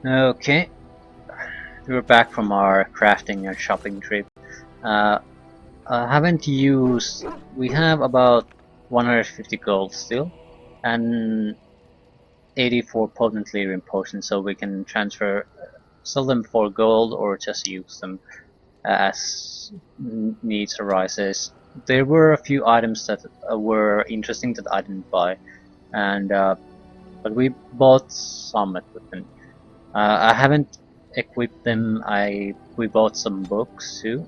Okay, we're back from our crafting and shopping trip. Uh, I haven't used. We have about 150 gold still, and 84 potent lyrium potions, so we can sell them for gold, or just use them as needs arises. There were a few items that were interesting that I didn't buy, and but we bought some equipment. I haven't equipped them. We bought some books too.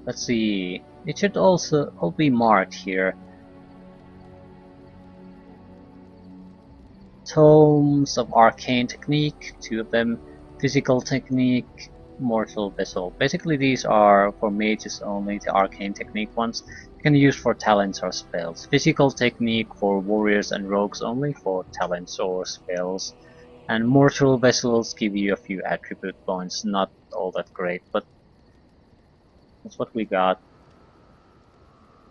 Let's see. It should also all be marked here. Tomes of Arcane Technique, 2 of them. Physical Technique, Mortal Vessel. Basically these are for mages only, the Arcane Technique ones. You can use for talents or spells. Physical Technique for warriors and rogues only, for talents or spells. And Mortal Vessels give you a few attribute points, not all that great, but that's what we got.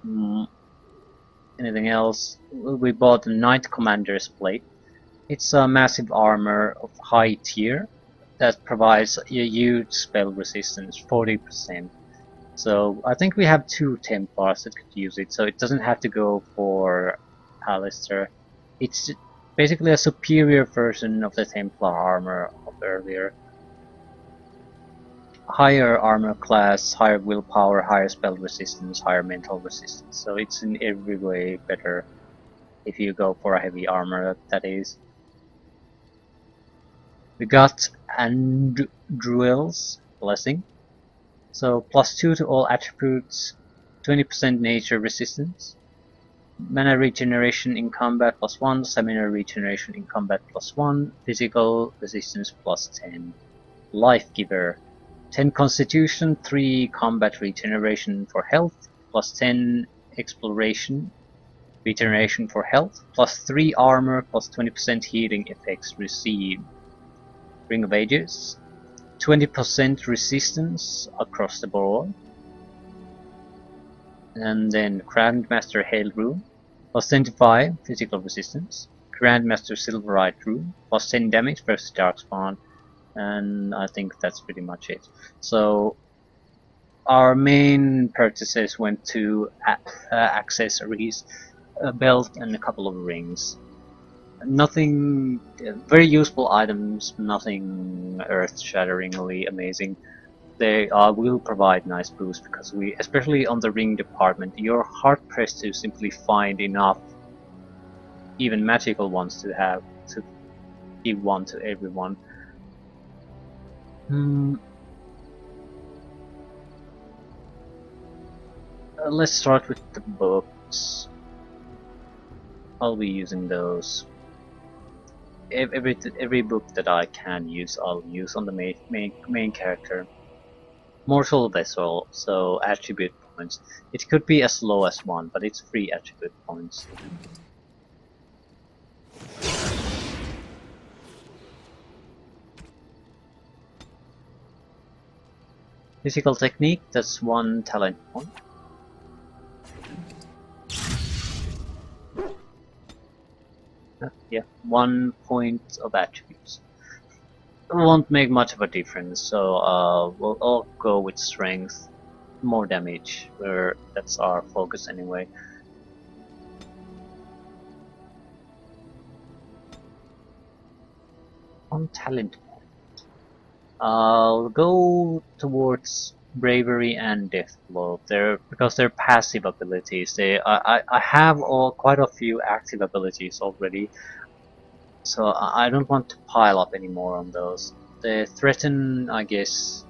Mm, anything else? We bought the Knight Commander's Plate. It's a massive armor of high tier that provides a huge spell resistance, 40%. So I think we have 2 Templars that could use it, so it doesn't have to go for Alistair. It's basically a superior version of the Templar armor of earlier. Higher armor class, higher willpower, higher spell resistance, higher mental resistance. So it's in every way better if you go for a heavy armor, that is. We got Andruel's Blessing. So +2 to all attributes, 20% nature resistance. Mana regeneration in combat +1, stamina regeneration in combat +1, physical resistance +10. Life Giver. 10 constitution, 3 combat regeneration for health, +10 exploration regeneration for health, +3 armor, +20% healing effects received. Ring of Ages. 20% resistance across the board. And then Grandmaster Hail Rune. +25 physical resistance. Grandmaster Silverite Rune. +10 damage versus Darkspawn. And I think that's pretty much it. So our main purchases went to accessories, a belt and a couple of rings. Nothing, very useful items, nothing earth-shatteringly amazing. They will provide nice boosts because especially on the ring department, you're hard pressed to simply find enough, even magical ones, to give one to everyone. Let's start with the books. I'll be using those. Every book that I can use, I'll use on the main character. Mortal Vessel, so attribute points. It could be as low as 1, but it's 3 attribute points. Physical Technique, that's 1 talent point. Yeah, 1 point of attributes. It won't make much of a difference, so we'll all go with strength, more damage, where that's our focus anyway. On talent point, I'll go towards bravery and deathblow. Because they're passive abilities. I have quite a few active abilities already, so I don't want to pile up any more on those. The threaten, I guess,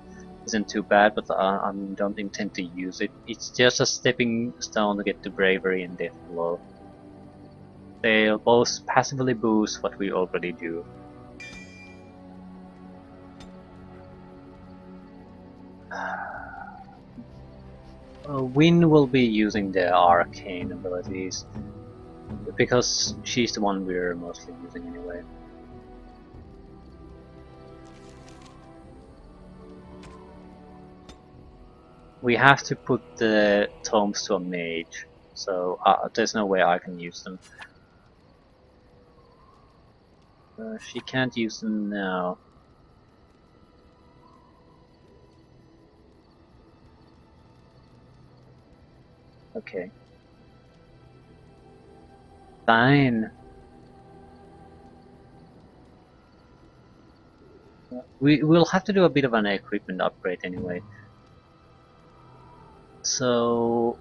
isn't too bad, but I don't intend to use it. It's just a stepping stone to get to bravery and deathblow. They'll both passively boost what we already do. Win will be using the arcane abilities, because she's the one we're mostly using anyway. We have to put the tomes to a mage, so there's no way I can use them. She can't use them now. Okay. Fine. We'll have to do a bit of an equipment upgrade anyway. So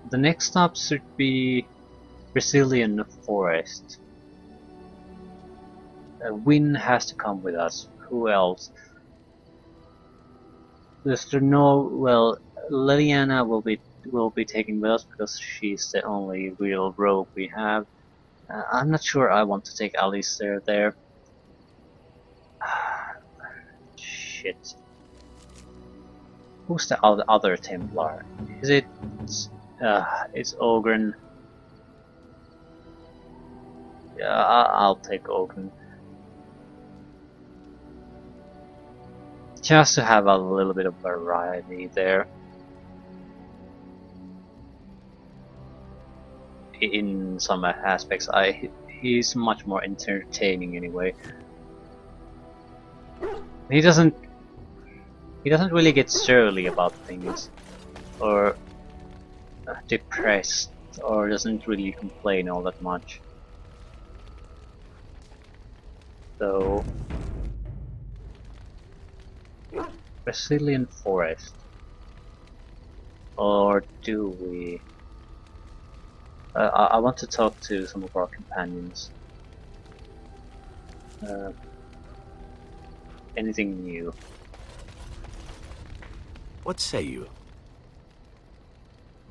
the next stop should be Brazilian Forest. Win has to come with us. Who else? There's no, well, Liliana will be taken with us because she's the only real rogue we have. I'm not sure I want to take Alice there. Shit. Who's the other Templar? Is it? It's Ogren. Yeah, I'll take Ogren. Just to have a little bit of variety there. In some aspects, he's much more entertaining anyway. He doesn't really get surly about things, or depressed, or doesn't really complain all that much. So, Brazilian Forest, or do we? I want to talk to some of our companions. Anything new? What say you?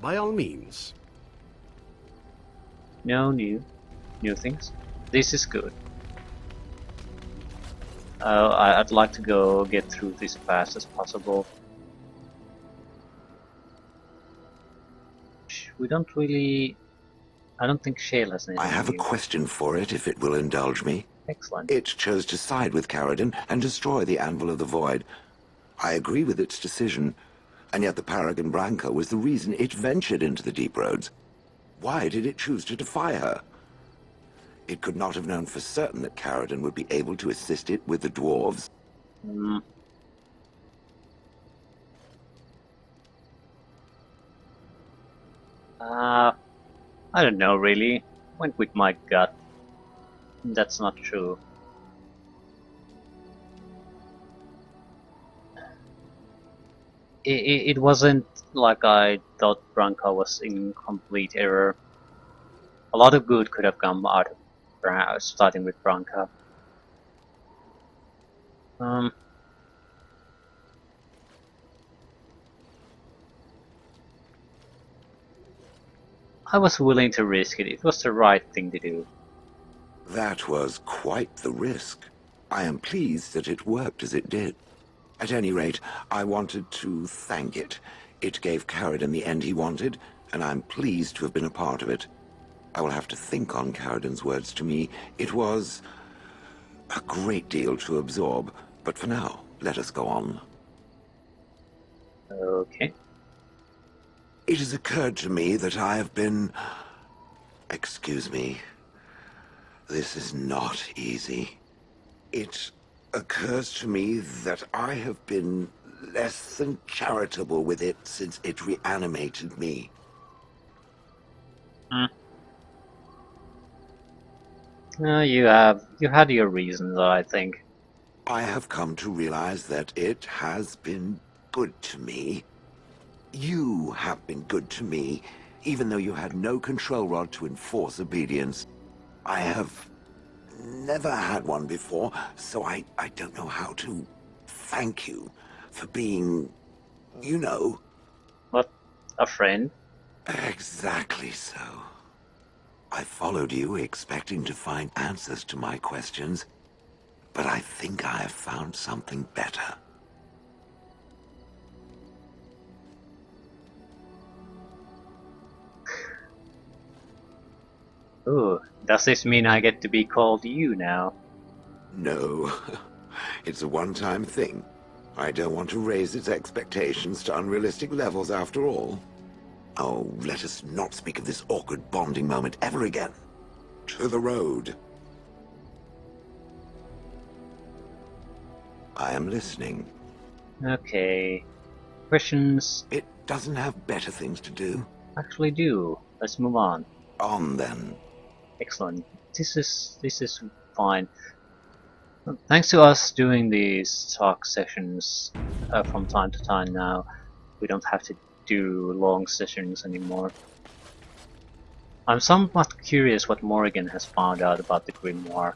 By all means. No new things. This is good. I'd like to go get through this as fast as possible. We don't really. I don't think Shale has anything. I have a new. question for it, if it will indulge me. Excellent. It chose to side with Caradon and destroy the Anvil of the Void. I agree with its decision, and yet the Paragon Branca was the reason it ventured into the deep roads. Why did it choose to defy her? It could not have known for certain that Caradon would be able to assist it with the dwarves. I don't know really. Went with my gut. That's not true. It wasn't like I thought Branca was in complete error. A lot of good could have come out of starting with Branca. I was willing to risk it. It was the right thing to do. That was quite the risk. I am pleased that it worked as it did. At any rate, I wanted to thank it. It gave Caradon the end he wanted, and I'm pleased to have been a part of it. I will have to think on Caradon's words to me. It was a great deal to absorb, but for now, let us go on. Okay. It has occurred to me that I have been... Excuse me. This is not easy. It occurs to me that I have been less than charitable with it since it reanimated me. You had your reasons, I think. I have come to realize that it has been good to me. You have been good to me, even though you had no control rod to enforce obedience. I have never had one before, so I don't know how to thank you for being, you know... What? A friend? Exactly so. I followed you expecting to find answers to my questions, but I think I have found something better. Ooh, does this mean I get to be called you now? No, it's a one-time thing. I don't want to raise its expectations to unrealistic levels after all. Oh, let us not speak of this awkward bonding moment ever again. To the road. I am listening. Okay. Questions? It doesn't have better things to do. Actually do. Let's move on. On then. Excellent. This is fine. Thanks to us doing these talk sessions from time to time now, we don't have to do long sessions anymore. I'm somewhat curious what Morrigan has found out about the grimoire.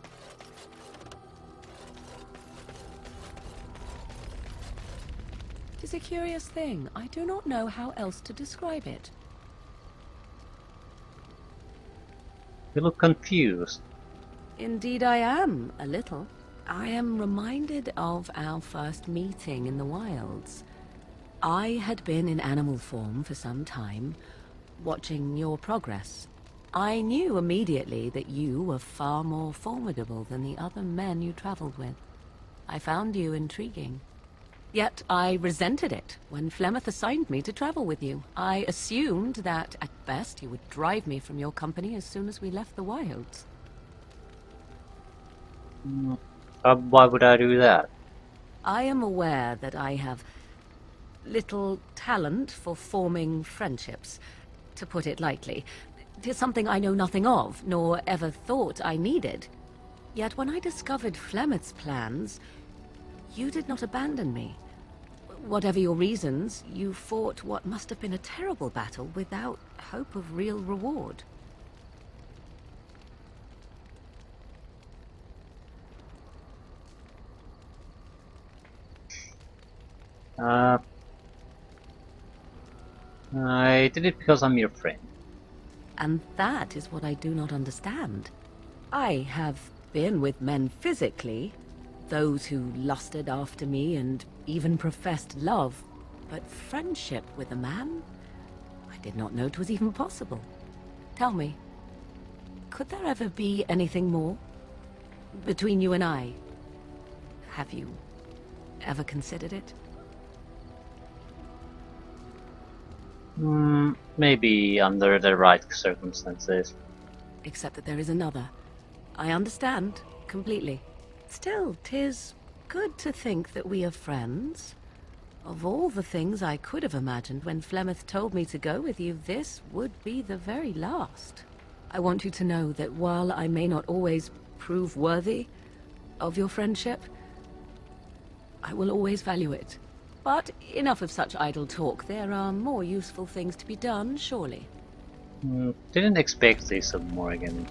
It is a curious thing. I do not know how else to describe it. You look confused. Indeed I am, a little. I am reminded of our first meeting in the wilds. I had been in animal form for some time, watching your progress. I knew immediately that you were far more formidable than the other men you traveled with. I found you intriguing. Yet I resented it when Flemeth assigned me to travel with you. I assumed that, at best, you would drive me from your company as soon as we left the wilds. Why would I do that? I am aware that I have little talent for forming friendships, to put it lightly. It is something I know nothing of, nor ever thought I needed. Yet when I discovered Flemeth's plans, you did not abandon me. Whatever your reasons, you fought what must have been a terrible battle without hope of real reward. I did it because I'm your friend. And that is what I do not understand. I have been with men physically, those who lusted after me and even professed love, but friendship with a man? I did not know it was even possible. Tell me, could there ever be anything more between you and I? Have you ever considered it? Maybe under the right circumstances. Except that there is another. I understand, completely. Still, 'tis good to think that we are friends. Of all the things I could have imagined when Flemeth told me to go with you, this would be the very last. I want you to know that while I may not always prove worthy of your friendship, I will always value it. But enough of such idle talk. There are more useful things to be done, surely. Didn't expect this of Morrigan.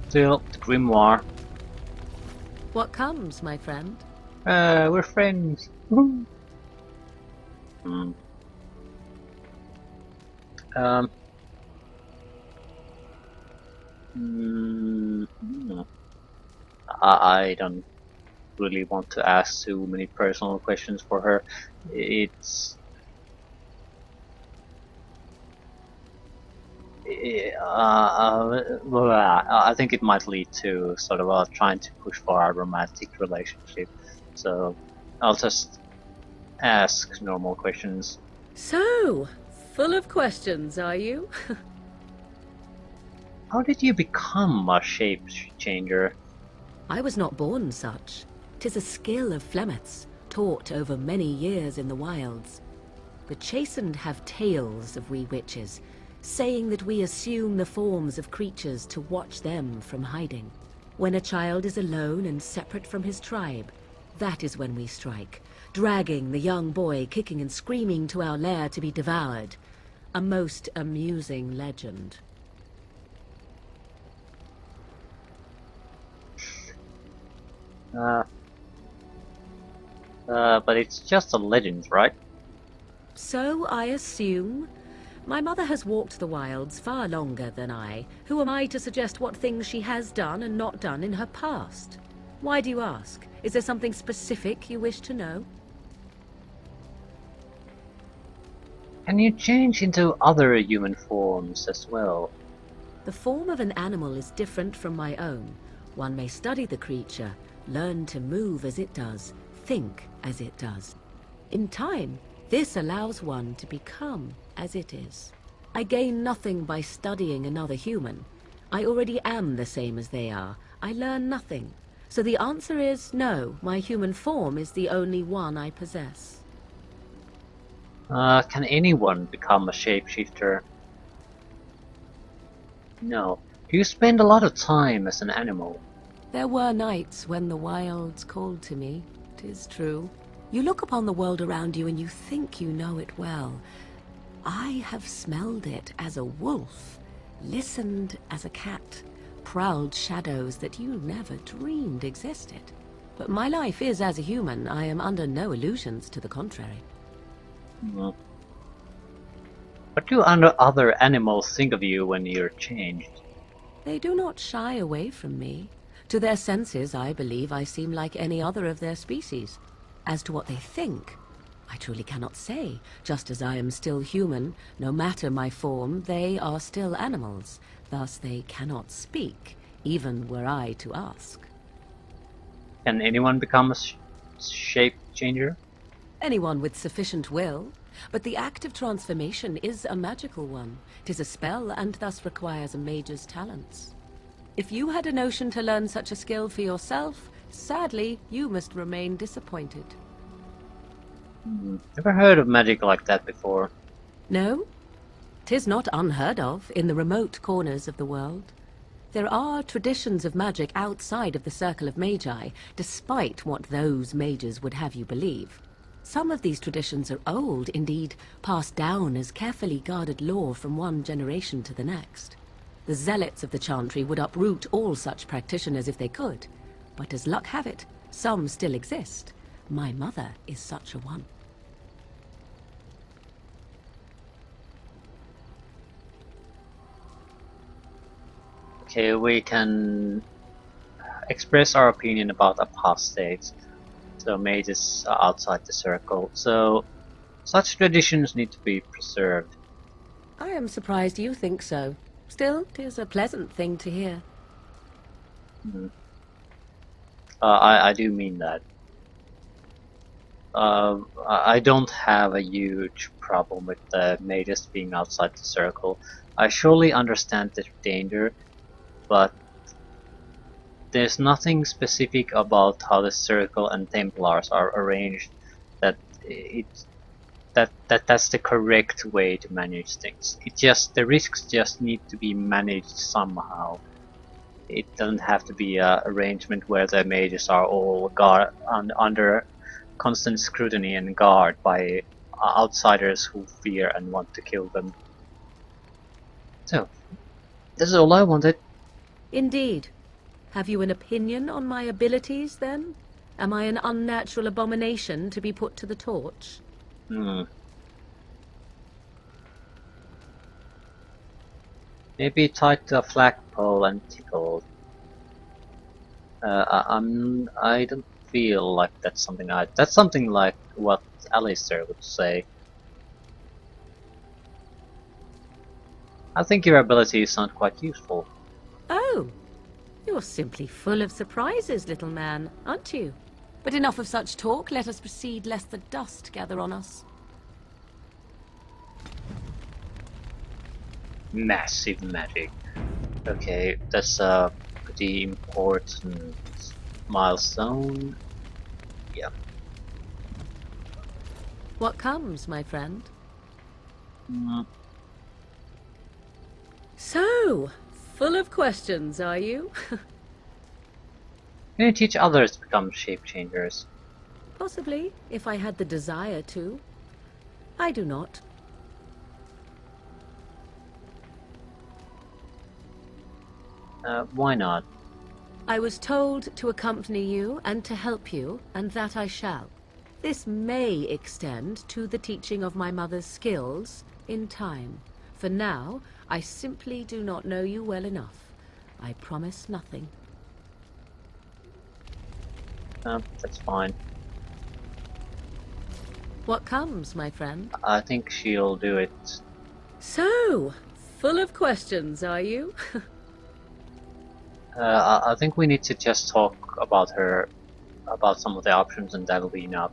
Still, the grimoire. What comes, my friend? We're friends. Woo. I don't really want to ask too many personal questions for her. It's I think it might lead to sort of trying to push for a romantic relationship. So I'll just ask normal questions. So, full of questions, are you? How did you become a shape changer? I was not born such. 'Tis a skill of Flemeth's, taught over many years in the wilds. The chastened have tales of we witches, saying that we assume the forms of creatures to watch them from hiding. When a child is alone and separate from his tribe, that is when we strike, dragging the young boy kicking and screaming to our lair to be devoured. A most amusing legend. But it's just a legend, right? So I assume. My mother has walked the wilds far longer than I. Who am I to suggest what things she has done and not done in her past? Why do you ask? Is there something specific you wish to know? Can you change into other human forms as well? The form of an animal is different from my own. One may study the creature, learn to move as it does, think as it does. In time, this allows one to become as it is. I gain nothing by studying another human. I already am the same as they are. I learn nothing. So the answer is no, my human form is the only one I possess. Can anyone become a shapeshifter? No. Do you spend a lot of time as an animal? There were nights when the wilds called to me, 'tis true. You look upon the world around you and you think you know it well. I have smelled it as a wolf, listened as a cat, prowled shadows that you never dreamed existed. But my life is as a human. I am under no illusions to the contrary. Hmm. What do other animals think of you when you're changed? They do not shy away from me. To their senses, I believe I seem like any other of their species. As to what they think, I truly cannot say. Just as I am still human, no matter my form, they are still animals. Thus they cannot speak, even were I to ask. Can anyone become a shape changer? Anyone with sufficient will. But the act of transformation is a magical one. 'Tis a spell and thus requires a mage's talents. If you had a notion to learn such a skill for yourself, sadly, you must remain disappointed. Never heard of magic like that before. No? 'Tis not unheard of in the remote corners of the world. There are traditions of magic outside of the circle of magi, despite what those mages would have you believe. Some of these traditions are old, indeed, passed down as carefully guarded lore from one generation to the next. The zealots of the chantry would uproot all such practitioners if they could. But as luck have it, some still exist. My mother is such a one. Okay, we can express our opinion about apostates. So mages are outside the circle. So such traditions need to be preserved. I am surprised you think so. Still, 'tis a pleasant thing to hear. I do mean that. I don't have a huge problem with the mages being outside the circle. I surely understand the danger, but there's nothing specific about how the circle and Templars are arranged that's the correct way to manage things. The risks just need to be managed somehow. It doesn't have to be an arrangement where the mages are all under constant scrutiny and guard by outsiders who fear and want to kill them. So, that's all I wanted. Indeed. Have you an opinion on my abilities, then? Am I an unnatural abomination to be put to the torch? Maybe tied to a flagpole and tickled. I don't feel like that's something that's something like what Alistair would say. I think your abilities sound quite useful. Oh, you're simply full of surprises, little man, aren't you? But enough of such talk. Let us proceed, lest the dust gather on us. Massive magic. Okay, that's a pretty important milestone. Yeah. What comes, my friend? So, full of questions, are you? Can you teach others to become shape changers? Possibly, if I had the desire to. I do not. Why not? I was told to accompany you and to help you, and that I shall. This may extend to the teaching of my mother's skills in time. For now, I simply do not know you well enough. I promise nothing. That's fine. What comes, my friend? I think she'll do it. So, full of questions, are you? I think we need to just talk about about some of the options, and that'll be enough.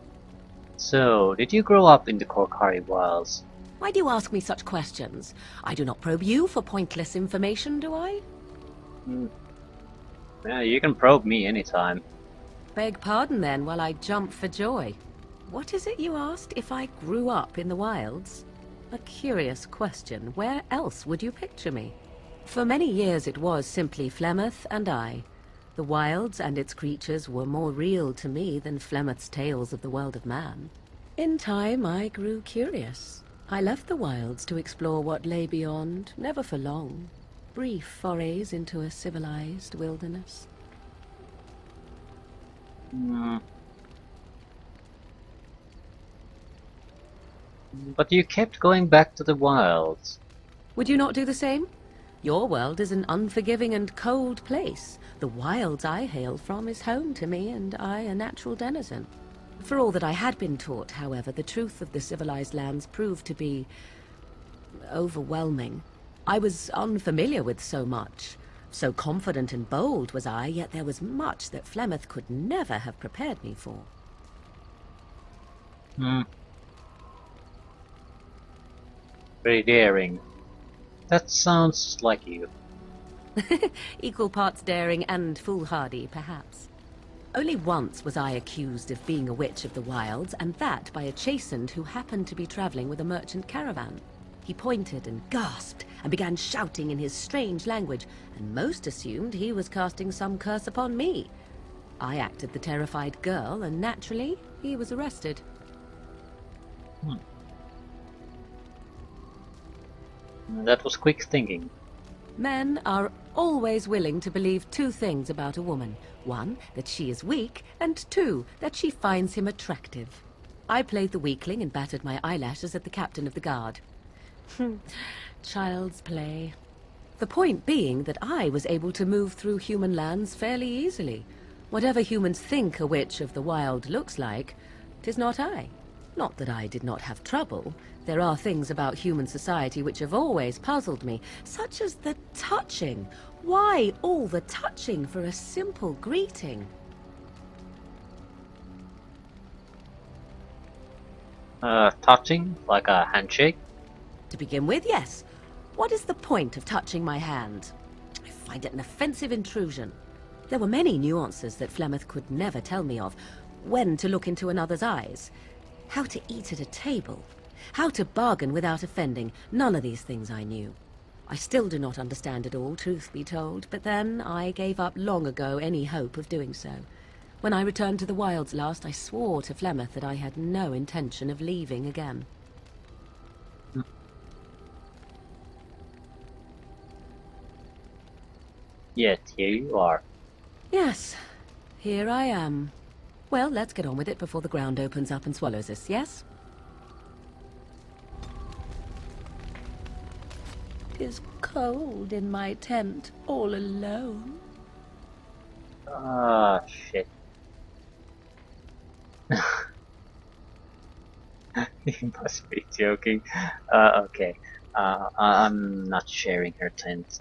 So, did you grow up in the Korkari Wilds? Why do you ask me such questions? I do not probe you for pointless information, do I? Yeah, you can probe me anytime. Beg pardon then while I jump for joy. What is it you asked if I grew up in the wilds? A curious question. Where else would you picture me? For many years it was simply Flemeth and I. The wilds and its creatures were more real to me than Flemeth's tales of the world of man. In time I grew curious. I left the wilds to explore what lay beyond, never for long. Brief forays into a civilized wilderness. But you kept going back to the wilds. Would you not do the same? Your world is an unforgiving and cold place. The wilds I hail from is home to me, and I a natural denizen. For all that I had been taught, however, the truth of the civilized lands proved to be overwhelming. I was unfamiliar with so much. So confident and bold was I, yet there was much that Flemeth could never have prepared me for. Very daring. That sounds like you. Equal parts daring and foolhardy, perhaps. Only once was I accused of being a witch of the wilds, and that by a chastened who happened to be traveling with a merchant caravan. He pointed and gasped, and began shouting in his strange language, and most assumed he was casting some curse upon me. I acted the terrified girl, and naturally, he was arrested. That was quick thinking. Men are always willing to believe two things about a woman. One, that she is weak, and two, that she finds him attractive. I played the weakling and battered my eyelashes at the captain of the guard. Child's play. The point being that I was able to move through human lands fairly easily. Whatever humans think a witch of the wild looks like, 'tis not I. Not that I did not have trouble. There are things about human society which have always puzzled me, such as the touching. Why all the touching for a simple greeting? Touching? Like a handshake? To begin with, yes. What is the point of touching my hand? I find it an offensive intrusion. There were many nuances that Flemeth could never tell me of. When to look into another's eyes. How to eat at a table. How to bargain without offending. None of these things I knew. I still do not understand it all, truth be told, but then I gave up long ago any hope of doing so. When I returned to the wilds last, I swore to Flemeth that I had no intention of leaving again. Yet here you are. Yes, here I am. Well, let's get on with it before the ground opens up and swallows us, yes? 'Tis cold in my tent, all alone. Ah, shit. You must be joking. Okay. I'm not sharing her tent.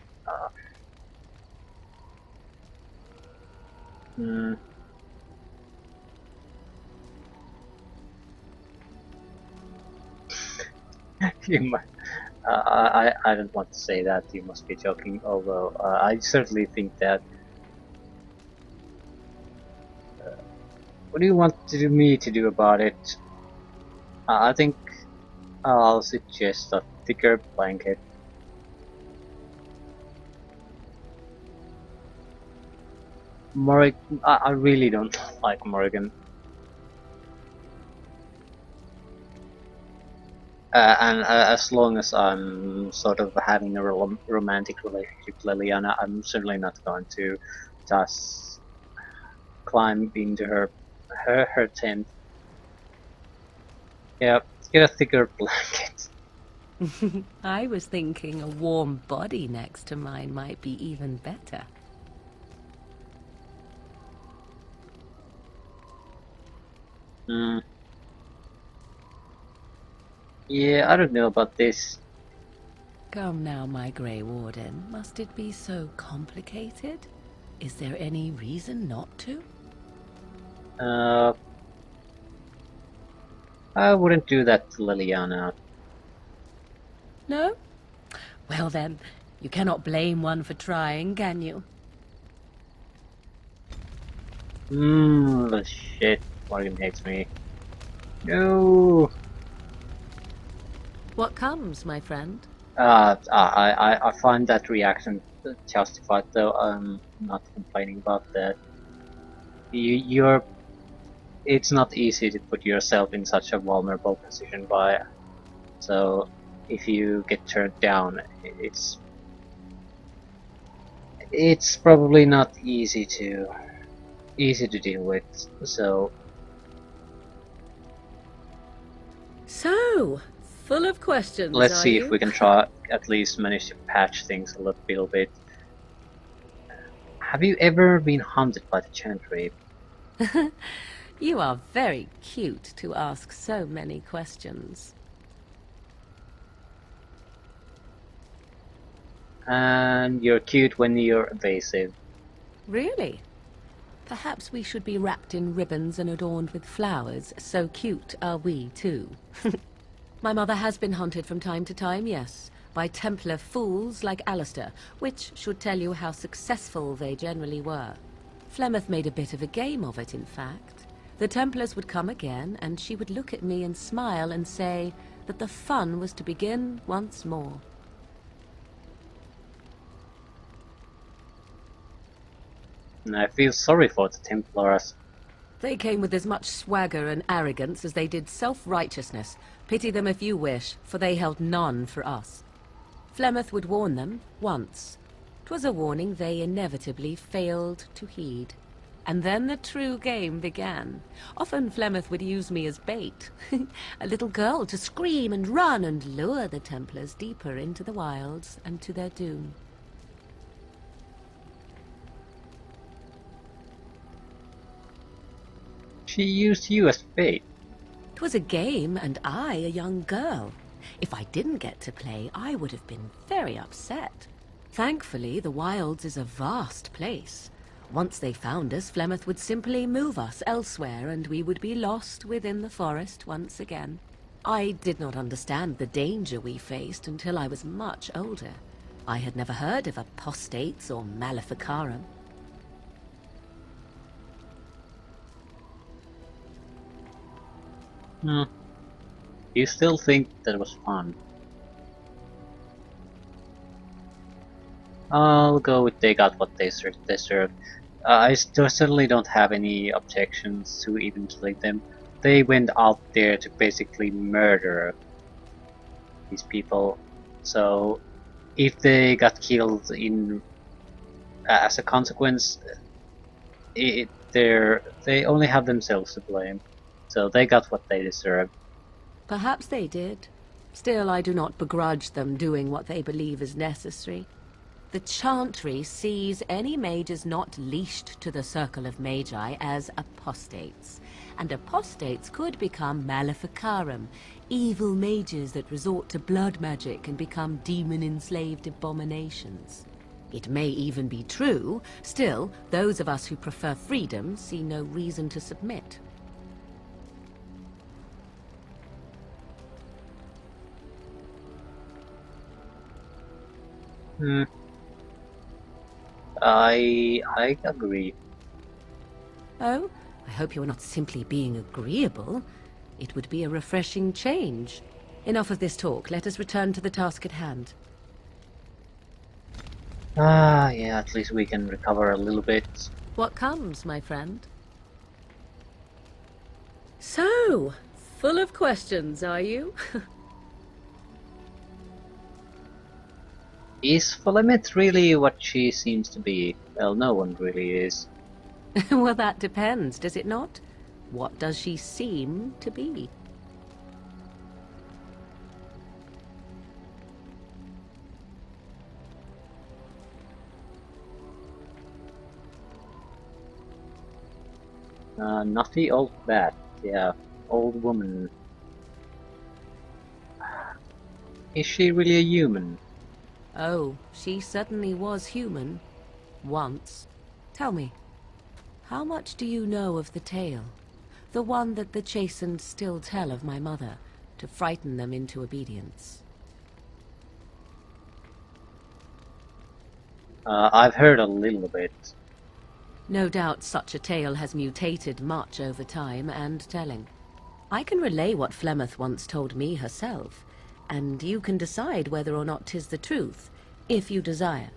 You might, I don't want to say that, you must be joking, although I certainly think that. What do you want me to do about it? I think I'll suggest a thicker blanket. I really don't like Morrigan. And as long as I'm sort of having a romantic relationship with Liliana, I'm certainly not going to just climb into her tent. Yeah, get a thicker blanket. I was thinking a warm body next to mine might be even better. Yeah, I don't know about this. Come now, my Grey Warden. Must it be so complicated? Is there any reason not to? I wouldn't do that to Liliana. No? Well then, you cannot blame one for trying, can you? Shit. Morgan hates me. No! What comes, my friend? I find that reaction justified, though I'm not complaining about that. You're. It's not easy to put yourself in such a vulnerable position so if you get turned down, it's probably not easy to deal with. So, full of questions, Let's are see if you? we can try at least manage to patch things a little bit. Have you ever been hunted by the Chantry? You are very cute to ask so many questions. And you're cute when you're evasive. Really? Perhaps we should be wrapped in ribbons and adorned with flowers. So cute are we, too. My mother has been hunted from time to time, yes, by Templar fools like Alistair, which should tell you how successful they generally were. Flemeth made a bit of a game of it, in fact. The Templars would come again, and she would look at me and smile and say that the fun was to begin once more. And I feel sorry for the Templars. They came with as much swagger and arrogance as they did self-righteousness. Pity them if you wish, for they held none for us. Flemeth would warn them, once. 'Twas a warning they inevitably failed to heed. And then the true game began. Often Flemeth would use me as bait. A little girl to scream and run and lure the Templars deeper into the wilds and to their doom. She used you as bait. 'Twas a game, and I a young girl. If I didn't get to play, I would have been very upset. Thankfully, the wilds is a vast place. Once they found us, Flemeth would simply move us elsewhere, and we would be lost within the forest once again. I did not understand the danger we faced until I was much older. I had never heard of apostates or maleficarum. Hmm. You still think that was fun? I'll go with they got what they deserved. I certainly don't have any objections to even killing them. They went out there to basically murder these people, so if they got killed as a consequence, they only have themselves to blame. So they got what they deserved. Perhaps they did. Still, I do not begrudge them doing what they believe is necessary. The Chantry sees any mages not leashed to the Circle of Magi as apostates, and apostates could become maleficarum, evil mages that resort to blood magic and become demon-enslaved abominations. It may even be true, still, those of us who prefer freedom see no reason to submit. Hmm. I agree. Oh, I hope you are not simply being agreeable. It would be a refreshing change. Enough of this talk. Let us return to the task at hand. Yeah, at least we can recover a little bit. What comes, my friend? So, full of questions, are you? Is Philomet really what she seems to be? Well, no one really is. Well, that depends, does it not? What does she seem to be? Naughty old bat. Yeah, old woman. Is she really a human? Oh, she certainly was human. Once. Tell me, how much do you know of the tale? The one that the chastened still tell of my mother, to frighten them into obedience. I've heard a little bit. No doubt such a tale has mutated much over time and telling. I can relay what Flemeth once told me herself, and you can decide whether or not 'tis the truth, if you desire.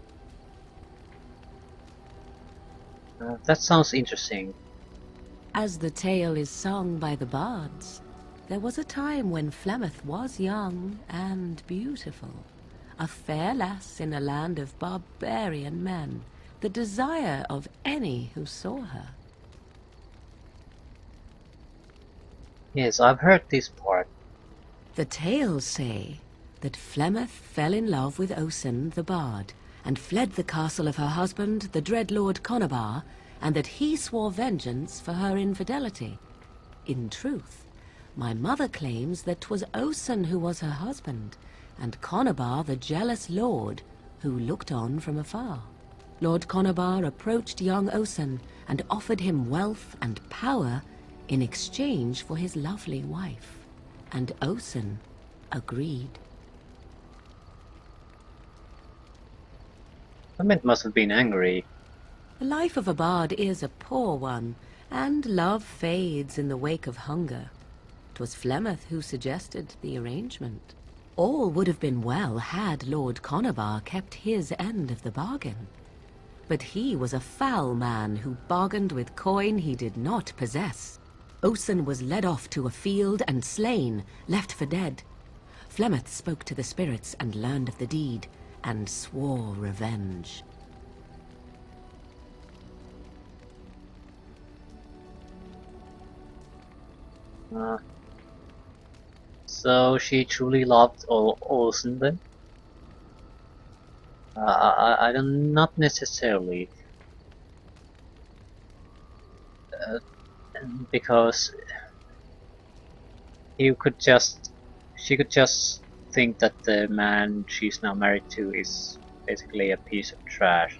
That sounds interesting. As the tale is sung by the bards, there was a time when Flemeth was young and beautiful, a fair lass in a land of barbarian men, the desire of any who saw her. Yes, I've heard this part. The tales say that Flemeth fell in love with Osen the bard, and fled the castle of her husband, the dread Lord Conabar, and that he swore vengeance for her infidelity. In truth, my mother claims that 'twas Osen who was her husband, and Conabar the jealous lord who looked on from afar. Lord Conabar approached young Osen and offered him wealth and power in exchange for his lovely wife, and Osen agreed. Clement must have been angry. The life of a bard is a poor one, and love fades in the wake of hunger. 'Twas Flemeth who suggested the arrangement. All would have been well had Lord Conabar kept his end of the bargain. But he was a foul man who bargained with coin he did not possess. Osen was led off to a field and slain, left for dead. Flemeth spoke to the spirits and learned of the deed, and swore revenge. So she truly loved Olsen then? I don't, not necessarily. Because she could just think that the man she's now married to is basically a piece of trash.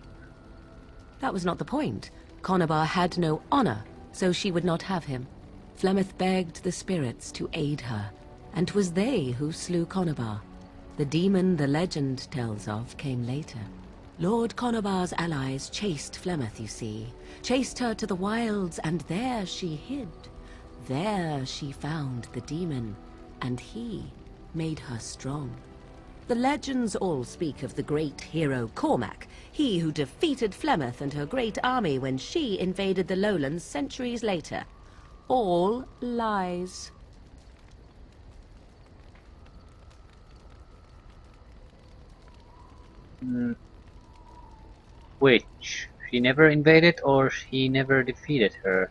That was not the point. Conabar had no honor, so she would not have him. Flemeth begged the spirits to aid her, and 'twas they who slew Conabar. The demon the legend tells of came later. Lord Conabar's allies chased Flemeth, you see. Chased her to the wilds, and there she hid. There she found the demon, and he made her strong. The legends all speak of the great hero Cormac, he who defeated Flemeth and her great army when she invaded the lowlands centuries later. All lies. Which? She never invaded or he never defeated her?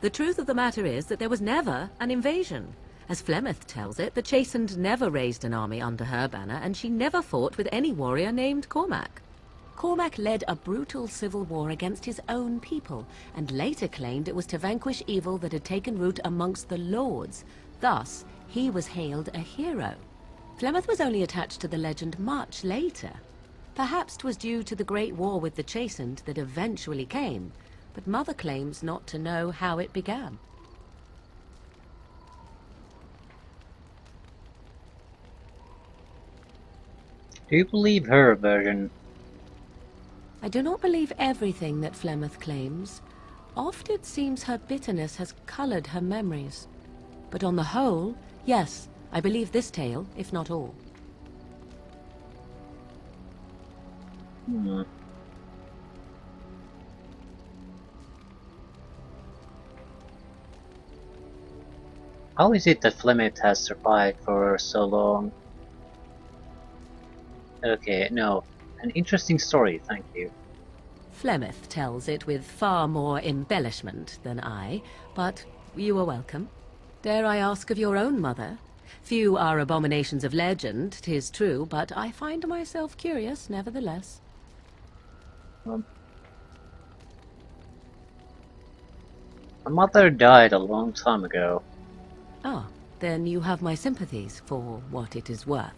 The truth of the matter is that there was never an invasion. As Flemeth tells it, the Chastened never raised an army under her banner, and she never fought with any warrior named Cormac. Cormac led a brutal civil war against his own people, and later claimed it was to vanquish evil that had taken root amongst the lords. Thus, he was hailed a hero. Flemeth was only attached to the legend much later. Perhaps 'twas due to the great war with the Chastened that eventually came, but Mother claims not to know how it began. Do you believe her version? I do not believe everything that Flemeth claims. Oft it seems her bitterness has colored her memories. But on the whole, yes, I believe this tale, if not all. How is it that Flemeth has survived for so long? Okay, no. An interesting story, thank you. Flemeth tells it with far more embellishment than I, but you are welcome. Dare I ask of your own mother? Few are abominations of legend, 'tis true, but I find myself curious nevertheless. My mother died a long time ago. Ah, then you have my sympathies for what it is worth.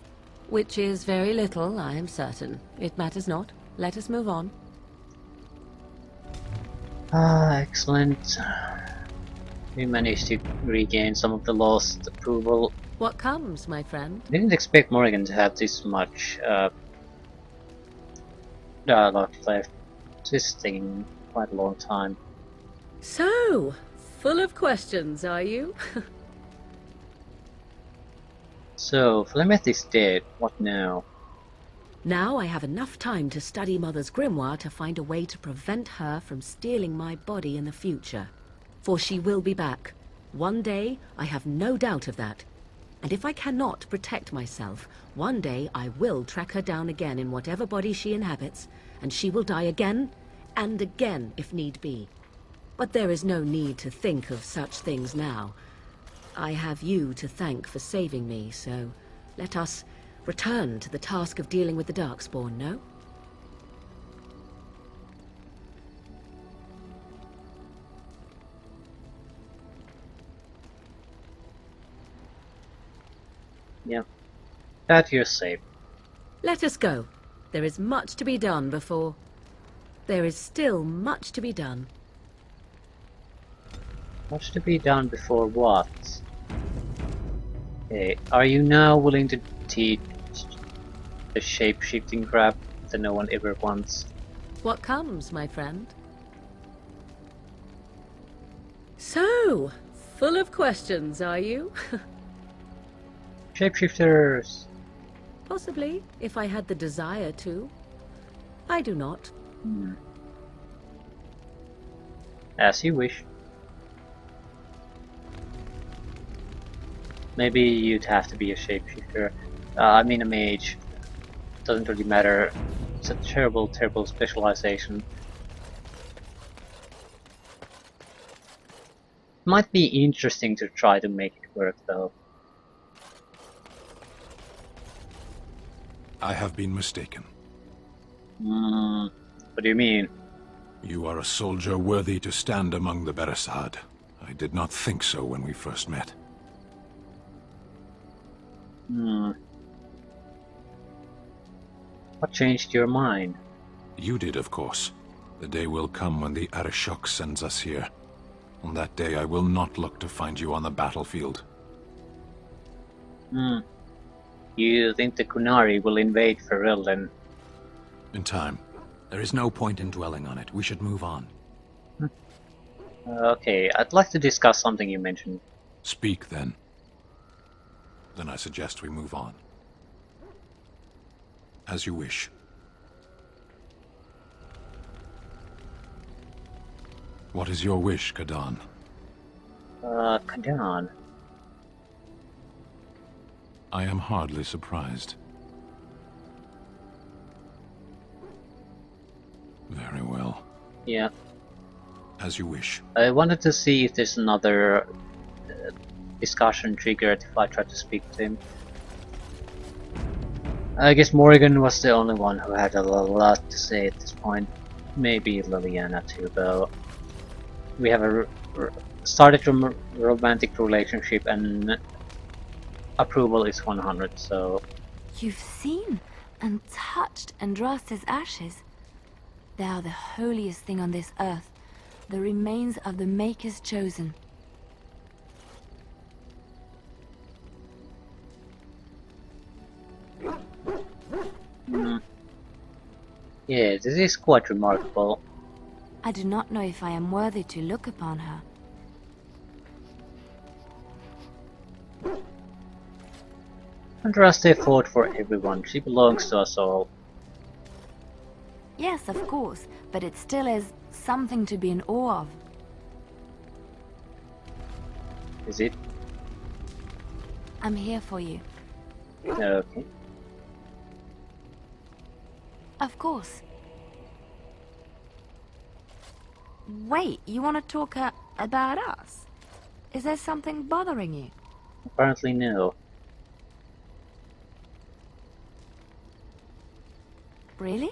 Which is very little, I am certain. It matters not. Let us move on. Ah, excellent. We managed to regain some of the lost approval. What comes, my friend? I didn't expect Morrigan to have this much dialogue left. This is taking quite a long time. So, full of questions, are you? So, Flemeth is dead. What now? Now I have enough time to study Mother's grimoire to find a way to prevent her from stealing my body in the future. For she will be back. One day, I have no doubt of that. And if I cannot protect myself, one day I will track her down again in whatever body she inhabits, and she will die again and again if need be. But there is no need to think of such things now. I have you to thank for saving me, so let us return to the task of dealing with the Darkspawn, no? Yeah. That you're safe. Let us go. There is much to be done before... There is still much to be done. Much to be done before what? Okay, are you now willing to teach the shape-shifting crap that no one ever wants? What comes, my friend? So, full of questions, are you? Shapeshifters! Possibly, if I had the desire to. I do not. As you wish. Maybe you'd have to be a shapeshifter. I mean a mage. Doesn't really matter. It's a terrible, terrible specialization. Might be interesting to try to make it work though. I have been mistaken. What do you mean? You are a soldier worthy to stand among the Beresad. I did not think so when we first met. What changed your mind? You did, of course. The day will come when the Arishok sends us here. On that day, I will not look to find you on the battlefield. You think the Kunari will invade Feril then? In time. There is no point in dwelling on it. We should move on. Okay, I'd like to discuss something you mentioned. Speak, then. Then I suggest we move on. As you wish. What is your wish, Kadan? Kadan. I am hardly surprised. Very well. Yeah. As you wish. I wanted to see if there's another discussion triggered if I try to speak to him. I guess Morrigan was the only one who had a lot to say at this point. Maybe Liliana too, though. We have started a romantic relationship and approval is 100, so... You've seen and touched Andraste's ashes. They are the holiest thing on this earth, the remains of the Maker's chosen. Yeah, this is quite remarkable. I do not know if I am worthy to look upon her. Andraste fought for everyone. She belongs to us all. Yes, of course, but it still is something to be in awe of. Is it? I'm here for you. Okay. Of course. Wait, you want to talk about us? Is there something bothering you? Apparently no. Really?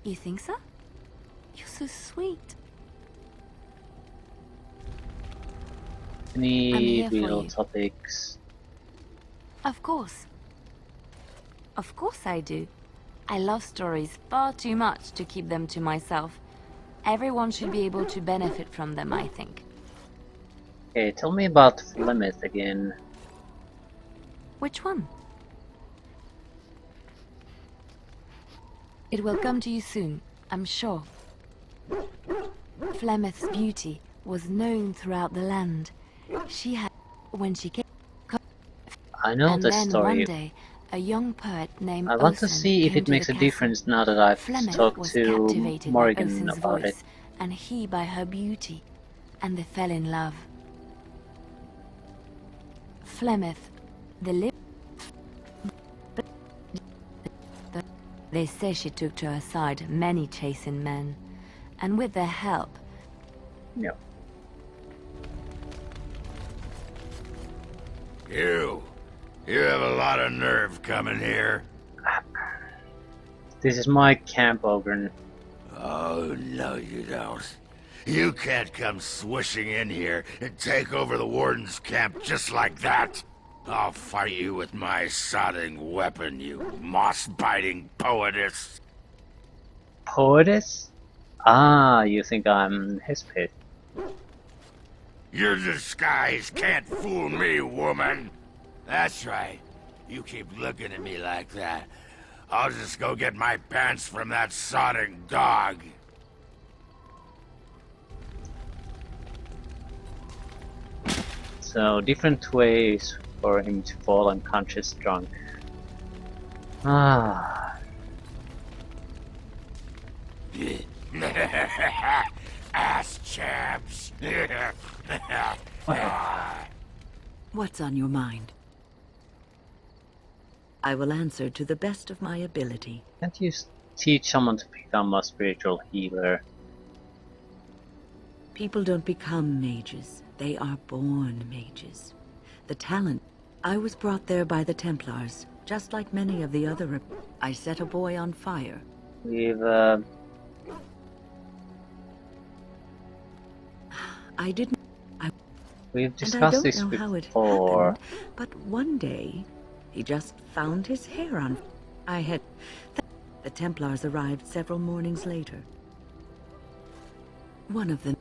You think so? You're so sweet. I'm Any here for real you. topics? Of course. Of course I do. I love stories far too much to keep them to myself. Everyone should be able to benefit from them, I think. Okay, tell me about Flemeth again. Which one? It will come to you soon, I'm sure. Flemeth's beauty was known throughout the land. She had, when she came, I know and this then story. one day, a young poet named I want to Osen see if came it to makes the a castle. difference now that I've Flemeth talked was to captivated by Morrigan Osen's about it. voice, and he by her beauty, and they fell in love. Flemeth, they say she took to her side many chastened men, and with their help, No. You have a lot of nerve coming here. This is my camp, Ogren. Oh, no you don't. You can't come swishing in here and take over the Warden's camp just like that. I'll fight you with my sodding weapon, you moss-biting poetess. Poetess? Ah, you think I'm his pit. Your disguise can't fool me, woman. That's right. You keep looking at me like that. I'll just go get my pants from that sodding dog. So, different ways for him to fall unconscious drunk. Ah, Ass chaps. What's on your mind? I will answer to the best of my ability. can't you teach someone to become a spiritual healer? People don't become mages. They are born mages. The talent. I was brought there by the Templars, just like many of the other. I set a boy on fire. We've, I didn't. we've And I discussed don't this know how it before. happened, but one day, he just found his hair on. I had. The Templars arrived several mornings later. One of them.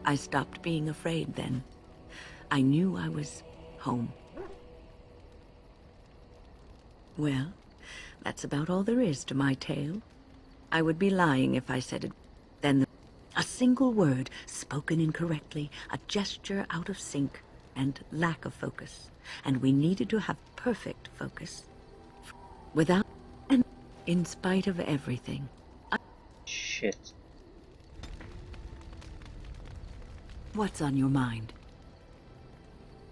I stopped being afraid then. I knew I was home. Well, that's about all there is to my tale. I would be lying if I said it. Then a single word spoken incorrectly, a gesture out of sync, and lack of focus. And we needed to have perfect focus. Without, and in spite of everything. Shit. What's on your mind?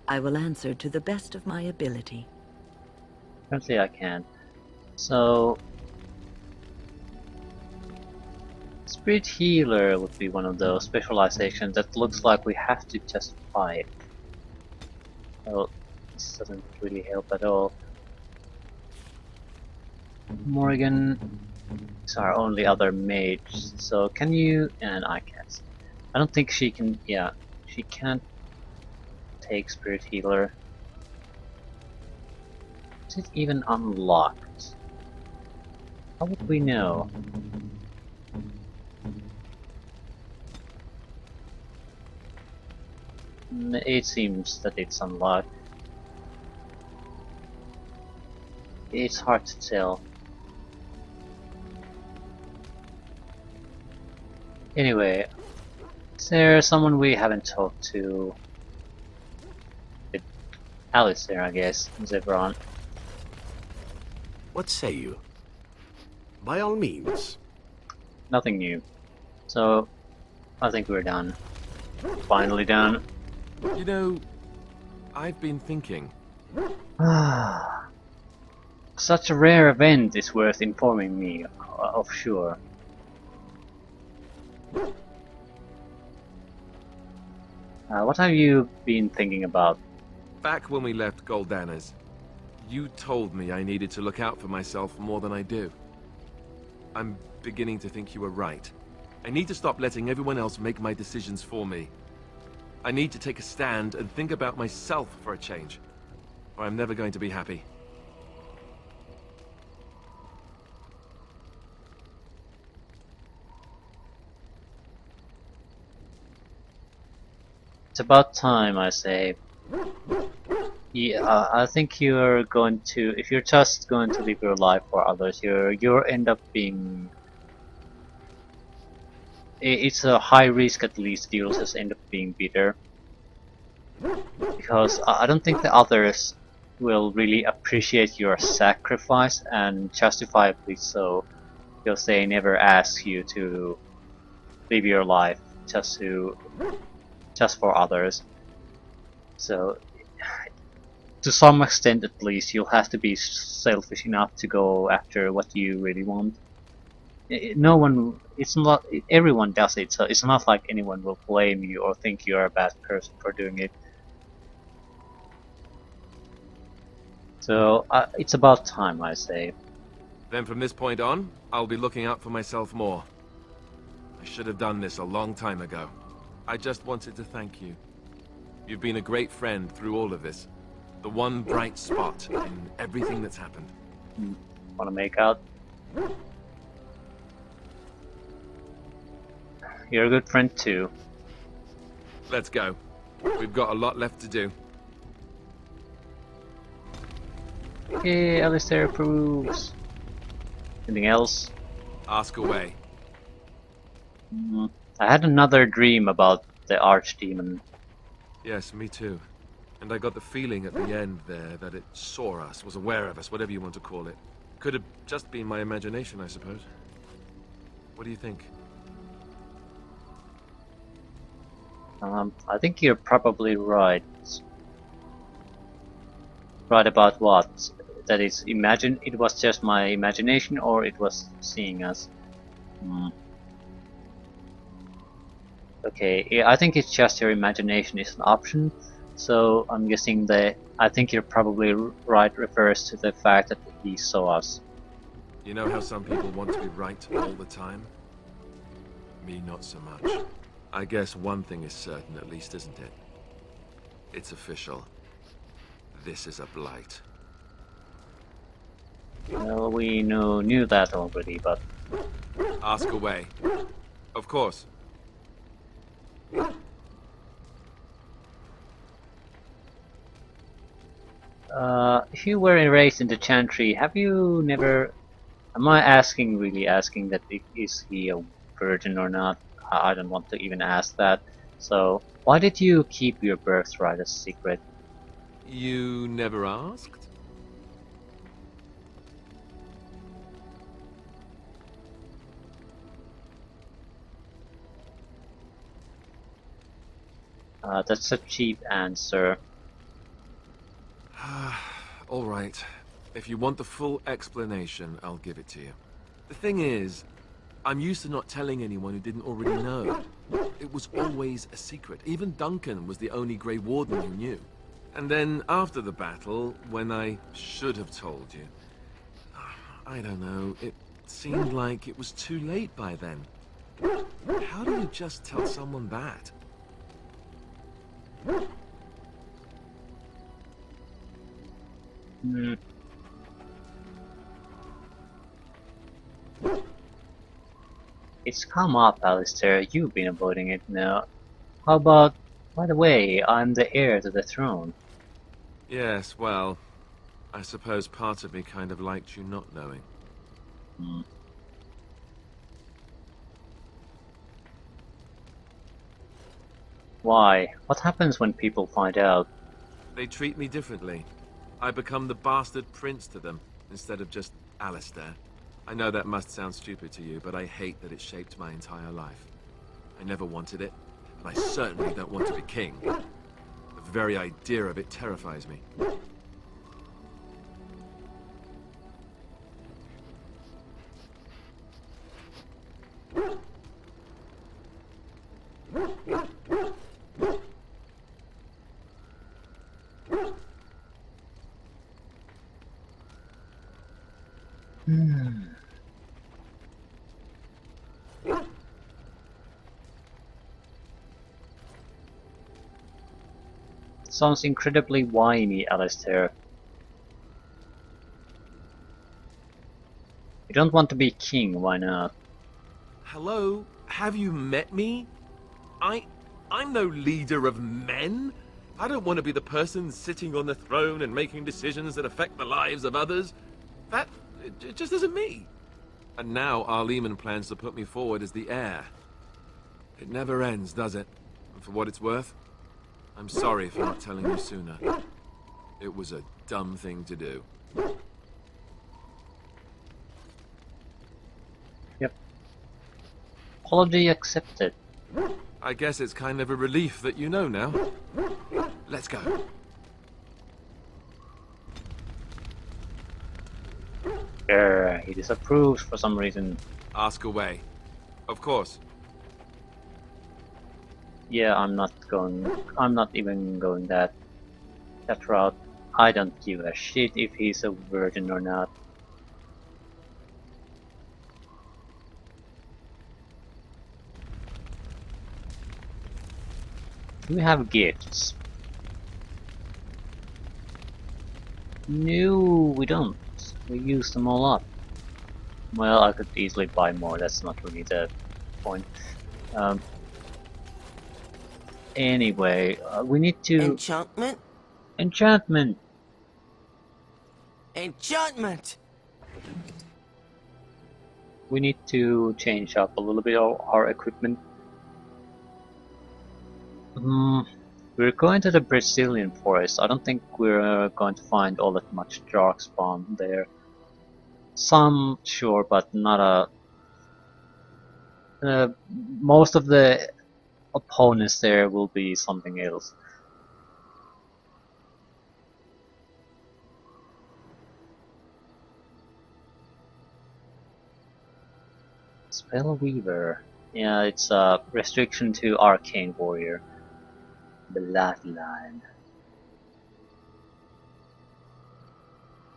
I will answer to the best of my ability. Apparently I can. So... Spirit Healer would be one of those specializations that looks like we have to just fight. Well, this doesn't really help at all. Morrigan is our only other mage, so can you... and I can't. I don't think she can... yeah, she can't take Spirit Healer. Is it even unlocked? How would we know? It seems that it's unlocked. It's hard to tell. Anyway, is there someone we haven't talked to? Alice there, I guess. Zebron. What say you? By all means. Nothing new. So, I think we're done. Finally done. You know, I've been thinking. Such a rare event is worth informing me of, sure. What have you been thinking about? Back when we left Goldanas, you told me I needed to look out for myself more than I do. I'm beginning to think you were right. I need to stop letting everyone else make my decisions for me. I need to take a stand and think about myself for a change, or I'm never going to be happy. It's about time, I say. Yeah, I think you're going to, if you're just going to live your life for others, you'll end up being. It's a high risk at least. You'll just end up being bitter because I don't think the others will really appreciate your sacrifice, and justifiably so, because they never ask you to live your life just for others. So to some extent at least, you'll have to be selfish enough to go after what you really want. No one, it's not, everyone does it, so it's not like anyone will blame you or think you're a bad person for doing it. So it's about time, I say. Then from this point on, I'll be looking out for myself more. I should have done this a long time ago. I just wanted to thank you. You've been a great friend through all of this. The one bright spot in everything that's happened. Wanna make out? You're a good friend too. Let's go. We've got a lot left to do. Yay, Alistair approves. Anything else? Ask away. I had another dream about the archdemon. Yes, me too. And I got the feeling at the end there that it saw us, was aware of us, whatever you want to call it. Could have just been my imagination, I suppose. What do you think? I think you're probably right. Right about what? That is, imagine it was just my imagination, or it was seeing us. Okay, yeah, I think it's just your imagination is an option. So I'm guessing that I think you're probably right refers to the fact that he saw us. You know how some people want to be right all the time? Me, not so much. I guess one thing is certain at least, isn't it? It's official. This is a blight. Well, we knew that already, but... Ask away. Of course. If you were raised in the Chantry, have you never... Am I asking, really asking that is he a virgin or not? I don't want to even ask that. So, why did you keep your birthright a secret? You never asked? That's a cheap answer. All right. If you want the full explanation, I'll give it to you. The thing is, I'm used to not telling anyone who didn't already know. It was always a secret. Even Duncan was the only Grey Warden who knew. And then after the battle, when I should have told you, I don't know, it seemed like it was too late by then. How do you just tell someone that? It's come up, Alistair. You've been avoiding it now. How about, by the way, I'm the heir to the throne. Yes, well, I suppose part of me kind of liked you not knowing. Why? What happens when people find out? They treat me differently. I become the bastard prince to them, instead of just Alistair. I know that must sound stupid to you, but I hate that it shaped my entire life. I never wanted it, and I certainly don't want to be king. The very idea of it terrifies me. Sounds incredibly whiny, Alistair. You don't want to be king, why not? Hello? Have you met me? I'm no leader of men. I don't want to be the person sitting on the throne and making decisions that affect the lives of others. It just isn't me. And now Arleman plans to put me forward as the heir. It never ends, does it? And for what it's worth, I'm sorry for not telling you sooner. It was a dumb thing to do. Yep. Apology accepted. I guess it's kind of a relief that you know now. Let's go. He disapproves for some reason. Ask away. Of course. Yeah, I'm not even going that route. I don't give a shit if he's a virgin or not. Do we have gifts? No, we don't. We used them all up. Well, I could easily buy more, that's not really the point. Anyway, we need to... Enchantment? Enchantment! Enchantment! We need to change up a little bit of our equipment. We're going to the Brazilian forest. I don't think we're going to find all that much darkspawn there. Some, sure, but not most of the opponents there will be something else. Spellweaver. Yeah, it's a restriction to Arcane Warrior. Bloodline.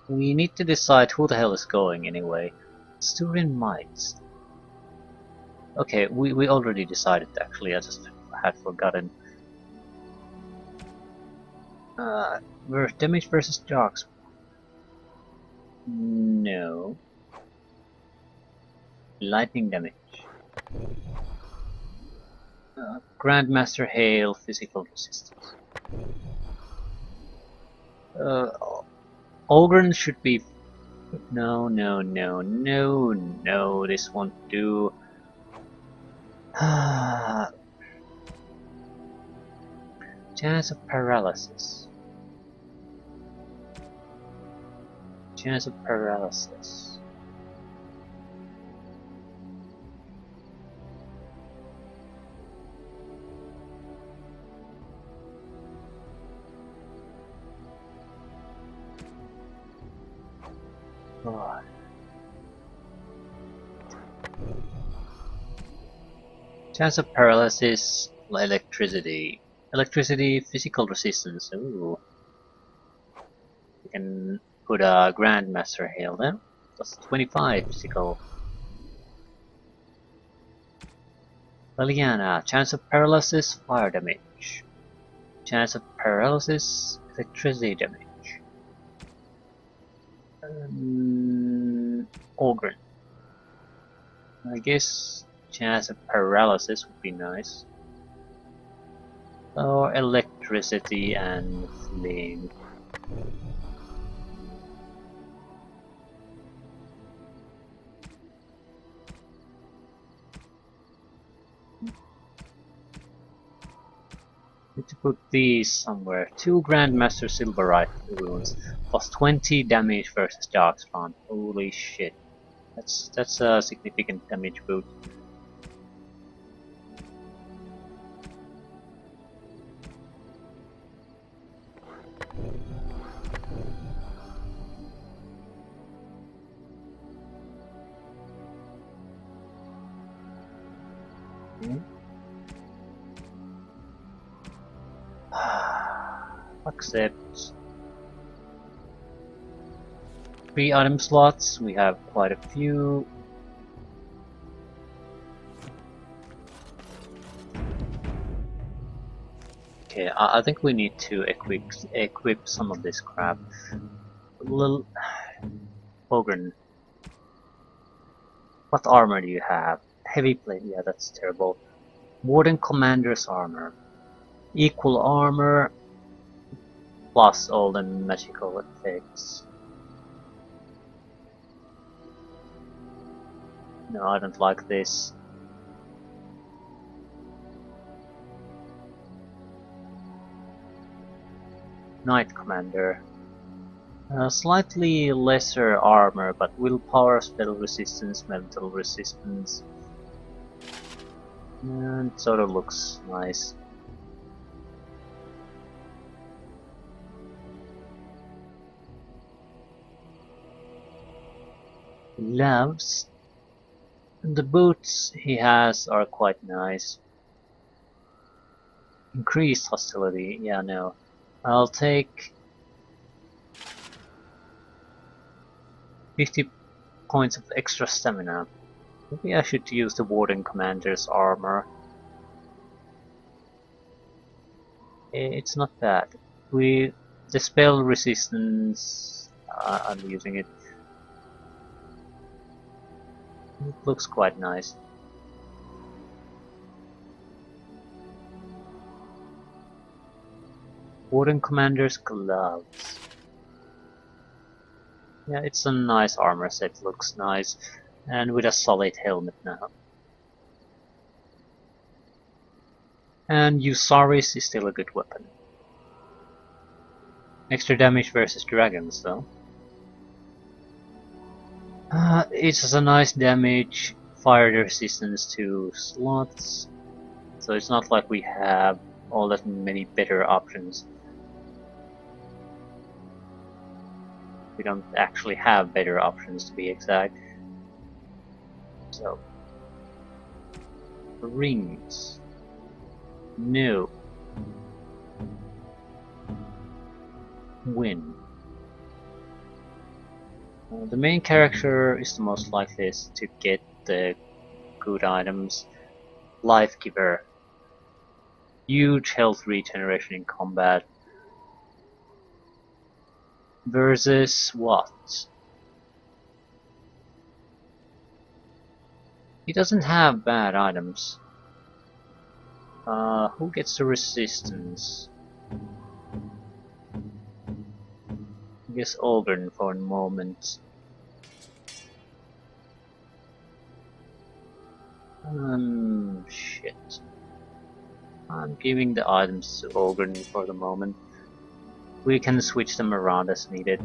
We need to decide who the hell is going anyway. Styrian Mites. Okay, we already decided actually, I just had forgotten. We're damage versus darks. No. Lightning damage. Grandmaster Hail, physical resistance. Ogren should be... No, this won't do. Chance of paralysis. Chance of paralysis. Oh. Chance of paralysis, electricity. Electricity, physical resistance. Ooh. We can put a Grandmaster Hail there. Plus 25 physical. Liliana, chance of paralysis, fire damage. Chance of paralysis, electricity damage. Ogren. I guess chance of paralysis would be nice. Or electricity and flame. Need to put these somewhere. 2 Grandmaster Silverite runes, plus 20 damage versus Darkspawn. Holy shit. That's a significant damage boost. Accept. 3 item slots, we have quite a few. Okay, I think we need to equip some of this crap. Little Ogren. What armor do you have? Heavy plate, yeah, that's terrible. Warden Commander's armor. Equal armor. plus all the magical effects. No, I don't like this. Knight Commander. Slightly lesser armor, but willpower, spell resistance, mental resistance. And it sort of looks nice. Gloves. The boots he has are quite nice. Increased hostility, yeah, no. I'll take 50 points of extra stamina. Maybe I should use the Warden Commander's armor. It's not bad. The spell resistance, I'm using it. It looks quite nice. Warden Commander's gloves. Yeah, it's a nice armor set, looks nice. And with a solid helmet now. And Usaris is still a good weapon. Extra damage versus dragons though. It's a nice damage, fire resistance to slots. So it's not like we have all that many better options. We don't actually have better options to be exact. So, rings. No. Win. The main character is the most likely to get the good items. Life Giver. Huge health regeneration in combat. Versus what? He doesn't have bad items. Who gets the resistance? I guess Ogren for a moment. Shit. I'm giving the items to Ogren for the moment. We can switch them around as needed.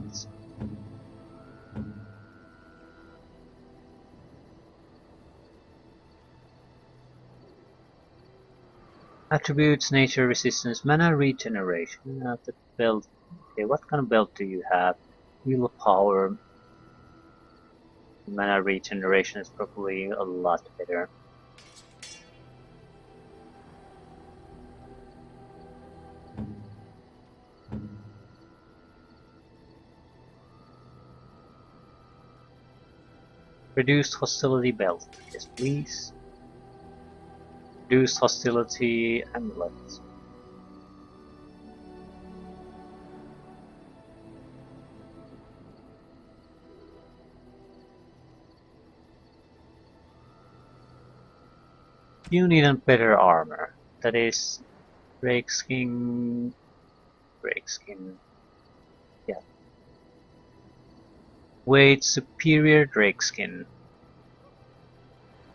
Attributes, nature, resistance, mana regeneration. The belt. Okay, what kind of belt do you have? Wheel of power. Mana regeneration is probably a lot better. Reduced hostility belt. Yes, please. Reduced hostility amulet. You need a better armor. That is Breakskin. Yeah. Weight superior Drakeskin.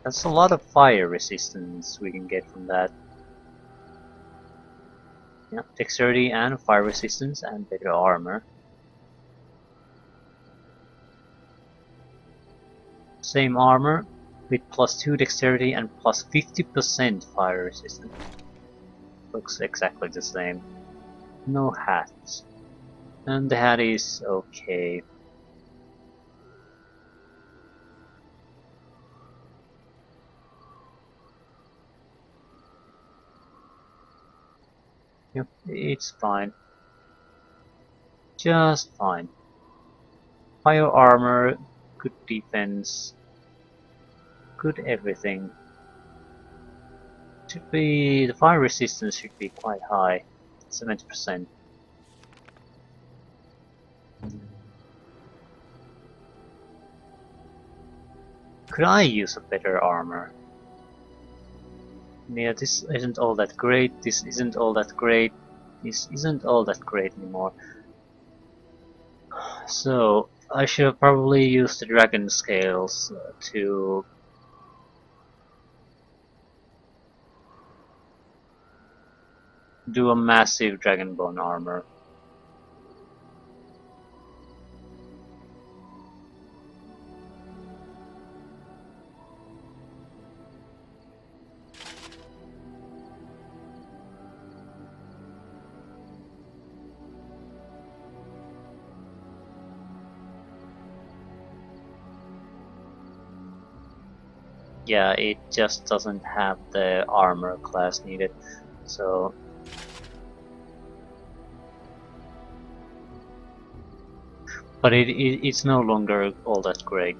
That's a lot of fire resistance we can get from that. Yeah, dexterity and fire resistance and better armor. Same armor with +2 dexterity and +50% fire resistance. Looks exactly the same. No hats. And the hat is okay. Yep, it's fine. Just fine. Fire armor, good defense, good everything. Should be the fire resistance should be quite high, 70%. Could I use a better armor? Yeah, this isn't all that great. This isn't all that great. isn't all that great anymore. So I should probably use the dragon scales to do a massive dragon bone armor. Yeah, it just doesn't have the armor class needed, so but it's no longer all that great.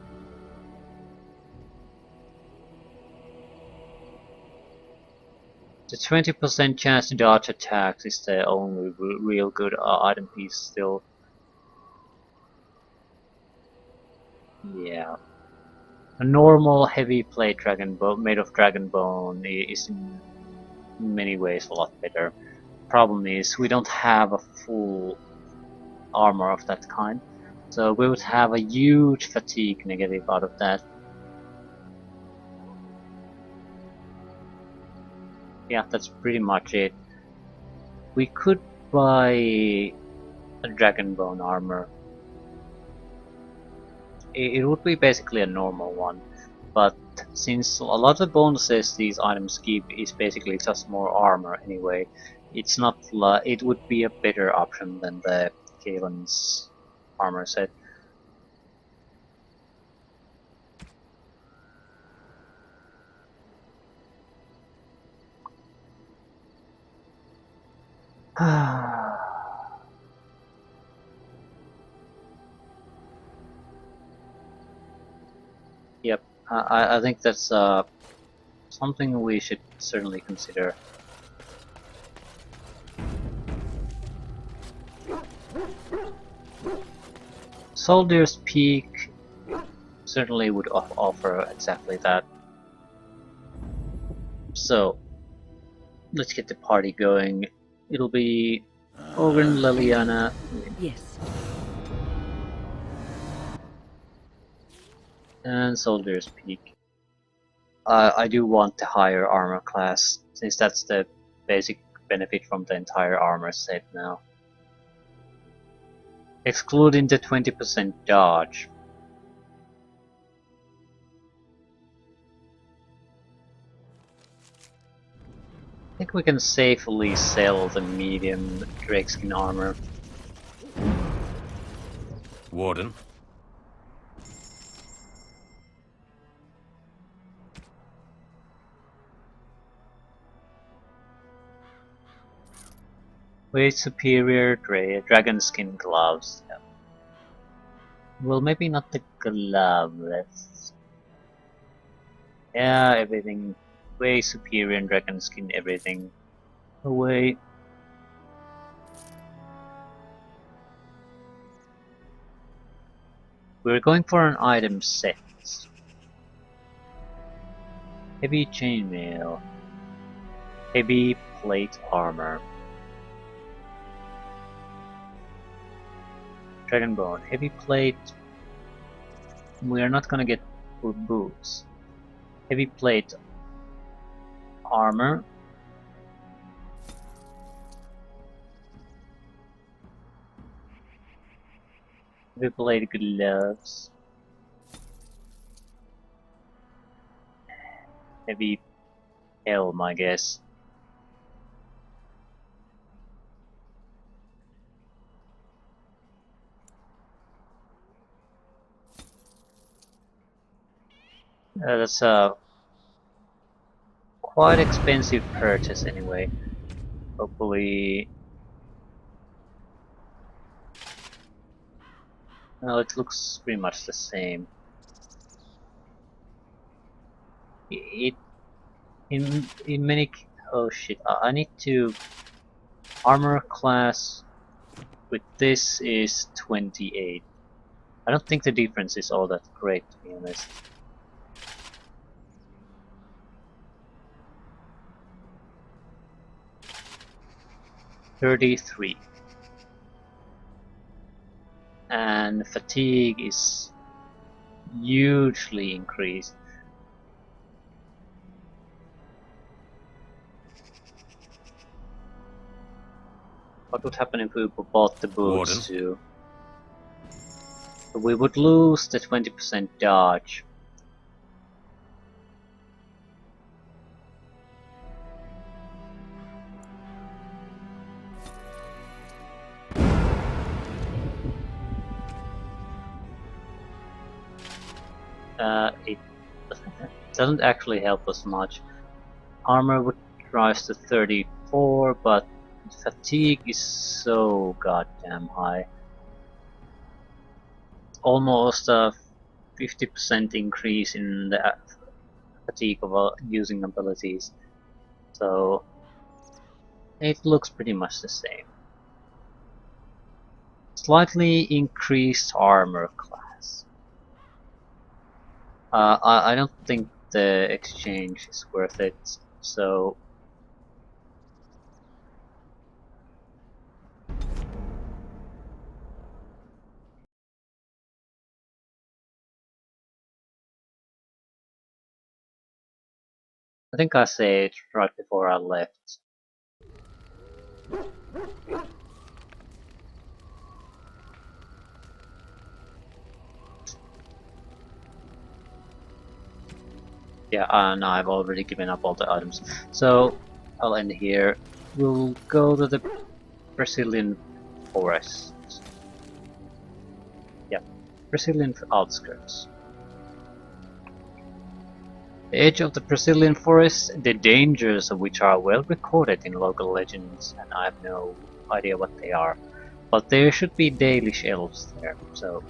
The 20% chance to dodge attacks is the only real good item piece still. Yeah. A normal heavy plate dragon bone made of dragon bone is in many ways a lot better. Problem is we don't have a full armor of that kind, so we would have a huge fatigue negative out of that. Yeah, that's pretty much it. We could buy a dragon bone armor. It would be basically a normal one, but since a lot of the bonuses these items give is basically just more armor anyway, it's not it would be a better option than the Kalen's armor set. Yep, I think that's something we should certainly consider. Soldier's Peak certainly would offer exactly that. So, let's get the party going. It'll be Ogren, Leliana. Yes. And Soldier's Peak. I do want the higher armor class, since that's the basic benefit from the entire armor set now. Excluding the 20% dodge. I think we can safely sell the medium drakeskin armor. Warden? Way superior dragon skin gloves. Yeah. Well, maybe not the gloves. Yeah, everything. Way superior in dragon skin, everything. Away. We're going for an item set. Heavy chainmail. Heavy plate armor. Dragonbone. Heavy plate. We are not gonna get boots. Heavy plate armor. Heavy plate gloves. Heavy helm, I guess. That's a quite expensive purchase anyway. Hopefully... No, it looks pretty much the same. It in many... Oh shit, I need to... Armor class with this is 28. I don't think the difference is all that great, to be honest. 33. And fatigue is hugely increased. What would happen if we bought the boots Warden? too? We would lose the 20% dodge. It doesn't actually help us much. Armor would rise to 34, but fatigue is so goddamn high. Almost a 50% increase in the fatigue of using abilities. So it looks pretty much the same. Slightly increased armor class. I don't think the exchange is worth it, so I think I said right before I left. Yeah, no, I've already given up all the items. So I'll end here. We'll go to the Brazilian forest. Yeah, Brazilian outskirts. The edge of the Brazilian forest, the dangers of which are well recorded in local legends, and I have no idea what they are. But there should be Dalish elves there, so